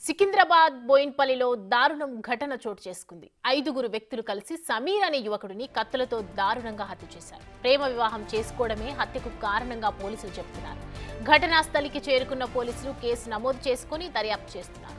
సికింద్రాబాద్ బోయిన్పల్లిలో దారుణం ఘటన చోటు చేసుకుంది. 5గురు వ్యక్తులు కలిసి సమీర్ అనే యువకుడిని కత్తులతో దారుణంగా హత్య చేశారు. ప్రేమ వివాహం చేసుకోవడమే హత్యకు కారణంగా పోలీసులు చెబుతున్నారు. ఘటనా స్థలికి చేరుకున్న పోలీసులు కేసు నమోదు చేసుకుని దర్యాప్తు చేస్తున్నారు.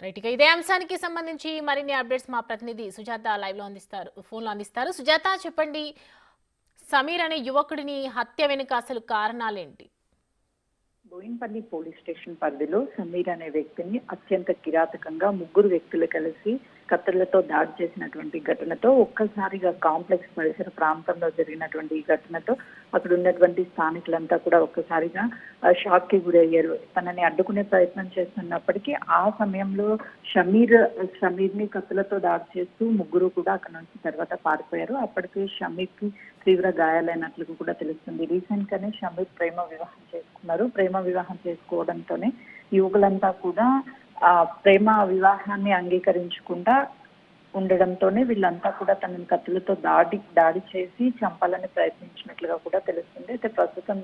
రైట్, ఇక ఇదే అంశానికి సంబంధించి మరిన్ని అప్డేట్స్ మా ప్రతినిధి సుజాత లైవ్ లో అందిస్తారు, ఫోన్ లో అందిస్తారు. సుజాత, చెప్పండి, సమీర్ అనే యువకుడిని హత్య వెనుక అసలు కారణాలేంటి? బోయిన్పల్లి పోలీస్ స్టేషన్ పరిధిలో సమీర్ అనే వ్యక్తిని అత్యంత కిరాతకంగా 3 వ్యక్తులు కలిసి కత్తులతో దాడి చేసినటువంటి ఘటనతో ఒక్కసారిగా కాంప్లెక్స్ పరిసర ప్రాంతంలో జరిగినటువంటి ఈ ఘటనతో అక్కడ ఉన్నటువంటి స్థానికులంతా కూడా ఒక్కసారిగా షాక్ కి గురయ్యారు. తనని అడ్డుకునే ప్రయత్నం చేస్తున్నప్పటికీ ఆ సమయంలో సమీర్ ని కత్తులతో దాడి చేస్తూ 3 కూడా అక్కడ నుంచి తర్వాత పారిపోయారు. అప్పటికే షమీర్ కి తీవ్ర గాయాలైనట్లు కూడా తెలుస్తుంది. రీసెంట్ గానే షమీర్ ప్రేమ వివాహం చేసుకున్నారు. ప్రేమ వివాహం చేసుకోవడంతోనే యువకులంతా కూడా ప్రేమ వివాహాన్ని అంగీకరించకుండా ఉండడంతోనే వీళ్ళంతా కూడా తనని కత్తులతో దాడి చేసి చంపాలని ప్రయత్నించినట్లుగా కూడా తెలుస్తుంది. అయితే ప్రస్తుతం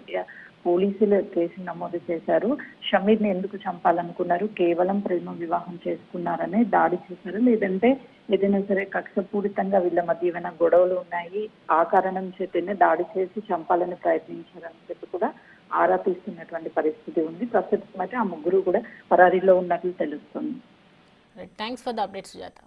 పోలీసులు కేసు నమోదు చేశారు. షమీర్ ని ఎందుకు చంపాలనుకున్నారు, కేవలం ప్రేమ వివాహం చేసుకున్నారనే దాడి చేశారు, లేదంటే ఏదైనా సరే కక్షపూరితంగా వీళ్ళ మధ్య ఏమైనా గొడవలు ఉన్నాయి, ఆ కారణం చేతనే దాడి చేసి చంపాలని ప్రయత్నించారని చెప్పి కూడా ఆరా తీస్తున్నటువంటి పరిస్థితి ఉంది. ప్రస్తుతం అయితే ఆ 3 కూడా పరారీలో ఉన్నట్లు తెలుస్తుంది. Thanks for the update, Sujatha.